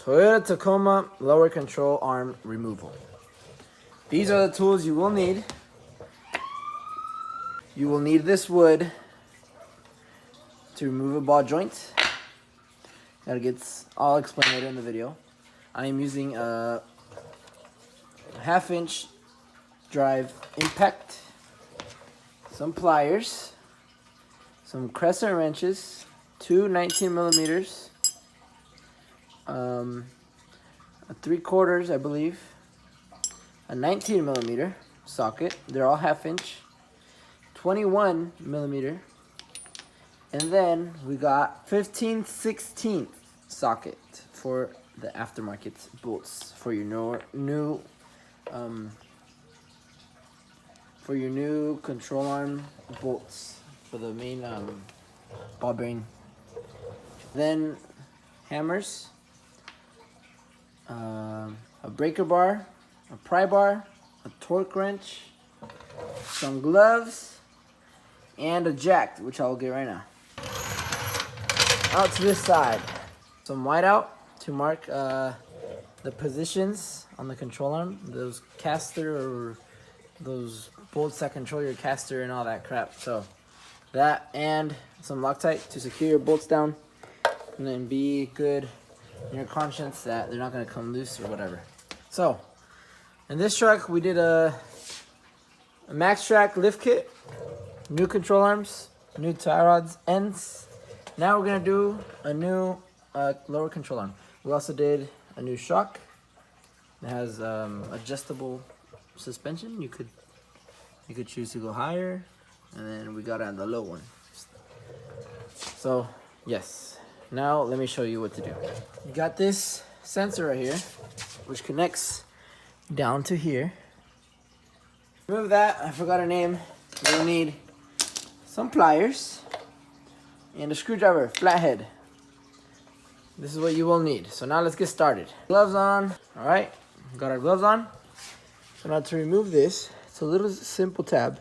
Toyota Tacoma lower control arm removal. These are the tools you will need. You will need this wood to remove a ball joint. I'll explain later in the video. I am using a 1/2 inch drive impact, some pliers, some crescent wrenches, two 19 millimeters, a 3/4, I believe, a 19 millimeter socket. They're all 1/2 inch, 21 millimeter, and then we got 15/16 socket for the aftermarket bolts for your new control arm bolts for the main ball bearing. Then hammers, a breaker bar, a pry bar, a torque wrench, some gloves, and a jack, which I'll get right now. Out to this side, some whiteout to mark the positions on the control arm, those caster or those bolts that control your caster and all that crap. So that, and some Loctite to secure your bolts down and then be good in your conscience that they're not going to come loose or whatever. So in this truck we did a max track lift kit, new control arms, new tie rods, ends. Now we're going to do a new lower control arm. We also did a new shock. It has adjustable suspension. You could choose to go higher, and then we got on the low one. So yes, now let me show you what to do. You got this sensor right here, which connects down to here. Remove that. I forgot a name. You'll need some pliers and a screwdriver, flathead. This is what you will need. So now let's get started. Gloves on. All right, got our gloves on. So now to remove this, it's a little simple tab.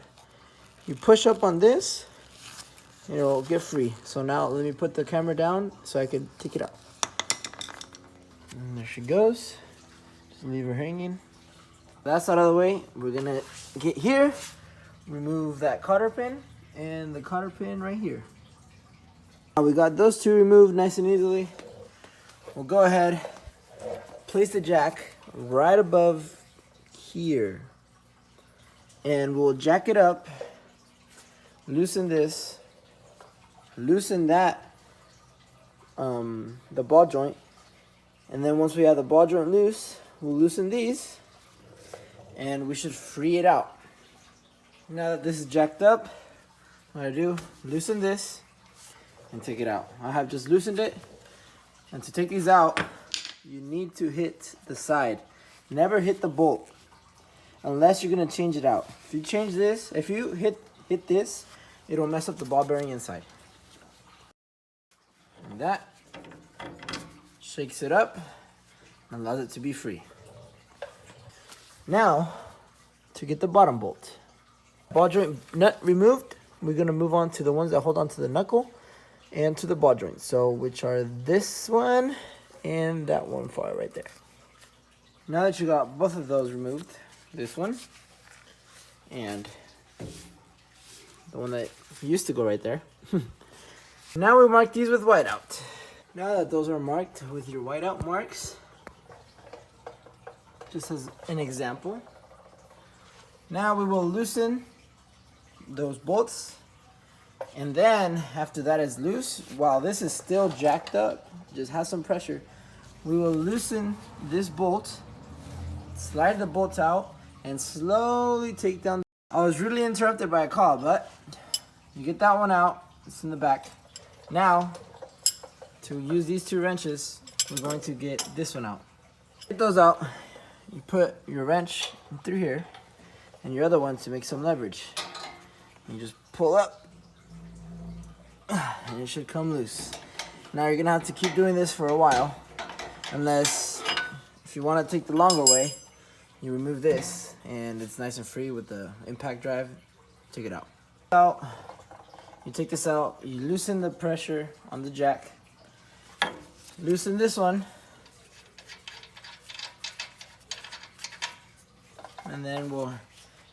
You push up on this, it'll get free. So now let me put the camera down so I can take it out. And there she goes. Just leave her hanging. That's out of the way. We're gonna get here, remove that cotter pin and the cotter pin right here. Now we got those two removed nice and easily. We'll go ahead, place the jack right above here, and we'll jack it up, loosen this, loosen that, the ball joint, and then once we have the ball joint loose, we'll loosen these, and we should free it out. Now that this is jacked up, what I do, loosen this, and take it out. I have just loosened it. And to take these out, you need to hit the side. Never hit the bolt unless you're gonna change it out. If you change this, if you hit this, it'll mess up the ball bearing inside. And that shakes it up and allows it to be free. Now, to get the bottom bolt. Ball joint nut removed, we're gonna move on to the ones that hold on to the knuckle and to the ball joint, so which are this one and that one far right there. Now that you got both of those removed, this one and the one that used to go right there, now we mark these with whiteout. Now that those are marked with your whiteout marks, just as an example, now we will loosen those bolts. And then after that is loose, while this is still jacked up, just has some pressure, we will loosen this bolt, slide the bolt out, and slowly take down. I was rudely interrupted by a call, but you get that one out, it's in the back. Now, to use these two wrenches, we're going to get this one out. Get those out, you put your wrench through here, and your other one to make some leverage. You just pull up, and it should come loose. Now you're gonna have to keep doing this for a while, unless if you want to take the longer way, you remove this and it's nice and free with the impact drive. Take it out. You take this out, you loosen the pressure on the jack, loosen this one, and then we'll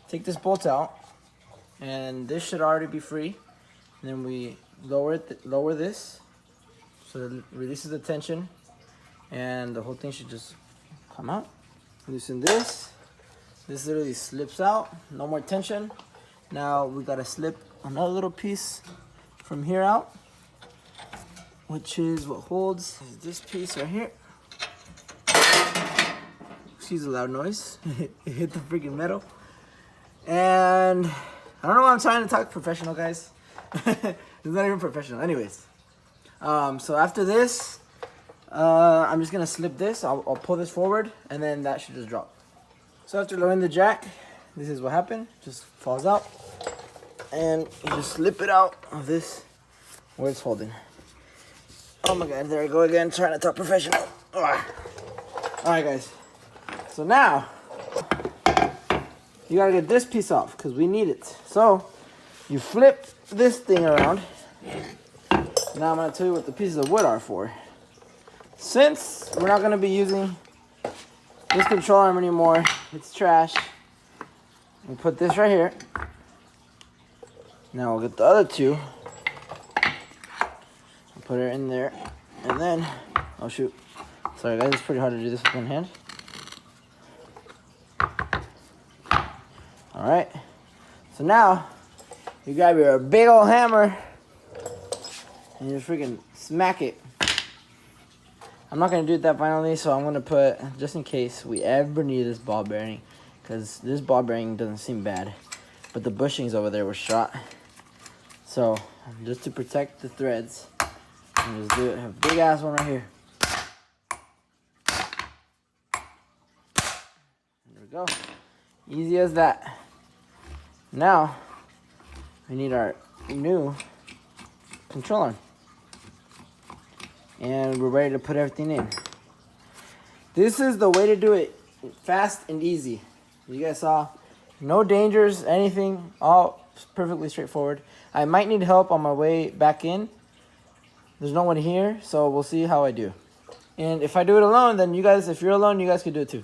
take this bolt out, and this should already be free. And then we lower this, so it releases the tension, and the whole thing should just come out. Loosen this. This literally slips out. No more tension. Now we gotta slip another little piece from here out, which is what holds this piece right here. Excuse the loud noise. It hit the freaking metal. And I don't know why I'm trying to talk professional, guys. It's not even professional. Anyways, so after this, I'm just gonna slip this. I'll pull this forward, and then that should just drop. So after lowering the jack, this is what happened. Just falls out, and you just slip it out of this where it's holding. Oh my God, there I go again, trying to talk professional. All right, guys. So now you gotta get this piece off because we need it. So you flip this thing around. Now I'm gonna tell you what the pieces of wood are for. Since we're not gonna be using this control arm anymore, it's trash. We put this right here. Now we'll get the other two. Put it in there, and then, oh shoot. Sorry guys, it's pretty hard to do this with one hand. All right, so now you grab your big old hammer and you freaking smack it. I'm not gonna do it that violently, so I'm gonna put, just in case we ever need this ball bearing, because this ball bearing doesn't seem bad, but the bushings over there were shot. So just to protect the threads, I'm just do it. Have a big ass one right here. There we go. Easy as that. Now we need our new control arm, and we're ready to put everything in. This is the way to do it, fast and easy. You guys saw, no dangers, anything, all perfectly straightforward. I might need help on my way back in. There's no one here, so we'll see how I do. And if I do it alone, then you guys, if you're alone, you guys can do it too.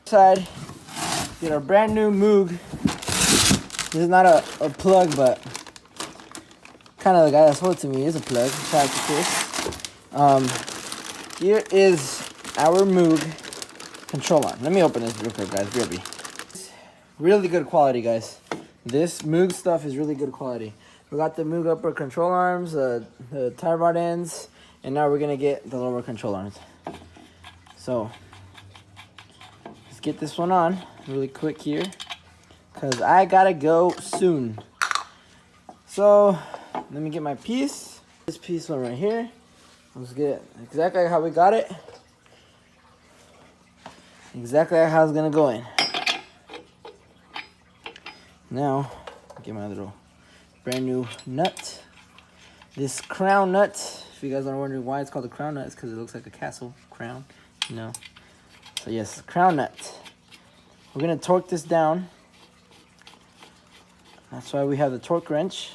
Side, get our brand new Moog. This is not a plug, but kind of the guy that sold it to me is a plug. Shout out to Chris. Here is our Moog control arm. Let me open this real quick, guys. BRB. Really good quality, guys. This Moog stuff is really good quality. We got the Moog upper control arms, the tie rod ends, and now we're gonna get the lower control arms. So let's get this one on really quick here, because I gotta go soon. So let me get my piece. This piece one right here. Let's get it exactly how we got it. Exactly how it's gonna go in. Now, get my little brand new nut. This crown nut. If you guys are wondering why it's called a crown nut, it's because it looks like a castle crown. You know. So yes, crown nut. We're gonna torque this down. That's why we have the torque wrench.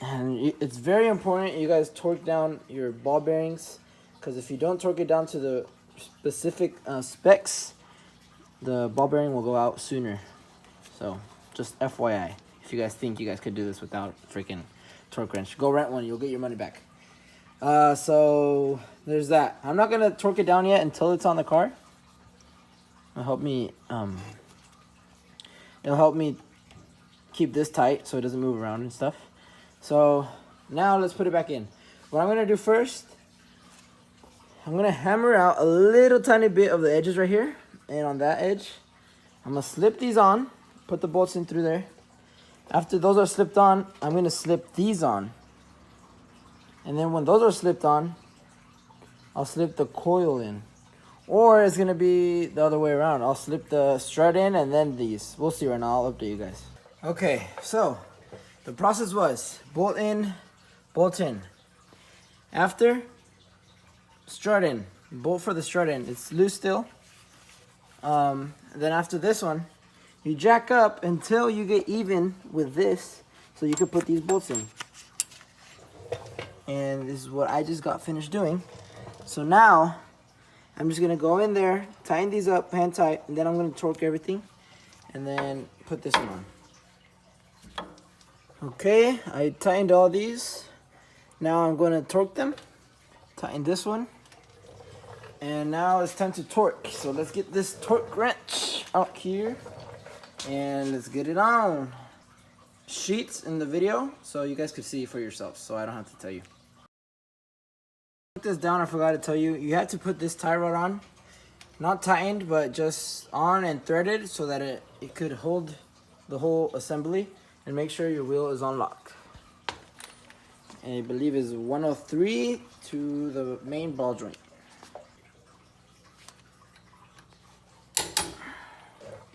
And it's very important you guys torque down your ball bearings, because if you don't torque it down to the specific specs, the ball bearing will go out sooner. So just FYI, if you guys think you guys could do this without freaking torque wrench, go rent one, you'll get your money back. So there's that. I'm not gonna torque it down yet until it's on the car. It'll help me keep this tight so it doesn't move around and stuff. So now let's put it back in. What I'm gonna do first, I'm gonna hammer out a little tiny bit of the edges right here, and on that edge I'm gonna slip these on, put the bolts in through there. After those are slipped on, I'm gonna slip these on, and then when those are slipped on, I'll slip the coil in. Or it's gonna be the other way around. I'll slip the strut in and then these. We'll see right now. I'll update you guys. Okay, so the process was bolt in, bolt in. After, strut in. Bolt for the strut in. It's loose still. Then after this one, you jack up until you get even with this, so you can put these bolts in. And this is what I just got finished doing. So now, I'm just gonna go in there, tighten these up, hand tight, and then I'm gonna torque everything, and then put this one on. Okay, I tightened all these. Now I'm gonna torque them, tighten this one, and now it's time to torque. So let's get this torque wrench out here, and let's get it on. Sheets in the video, so you guys could see for yourselves, so I don't have to tell you. Put this down, I forgot to tell you, you have to put this tie rod on, not tightened, but just on and threaded so that it could hold the whole assembly, and make sure your wheel is on lock. And I believe is 103 to the main ball joint.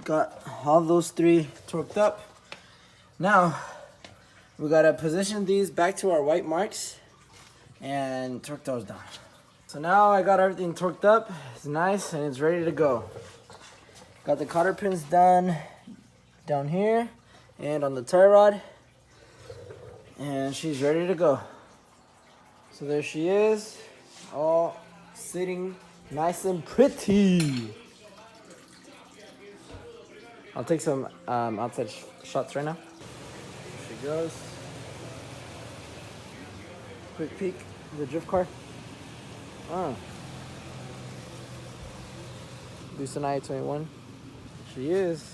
Got all those three torqued up. Now we gotta position these back to our white marks and torque those down. So now I got everything torqued up. It's nice and it's ready to go. Got the cotter pins done down here and on the tie rod, and she's ready to go. So there she is, all sitting nice and pretty. I'll take some outside shots right now. There she goes. Quick peek of the drift car. Boost an I-21. She is.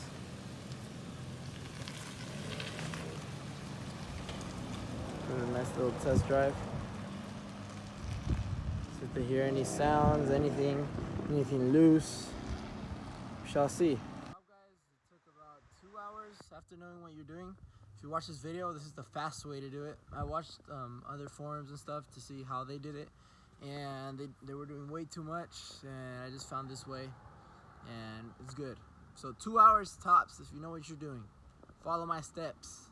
A nice little test drive. See if they hear any sounds, anything loose. We shall see. Well, guys, it took about 2 hours after knowing what you're doing. If you watch this video, this is the fast way to do it. I watched other forums and stuff to see how they did it, and they were doing way too much, and I just found this way, and it's good. So 2 hours tops if you know what you're doing. Follow my steps.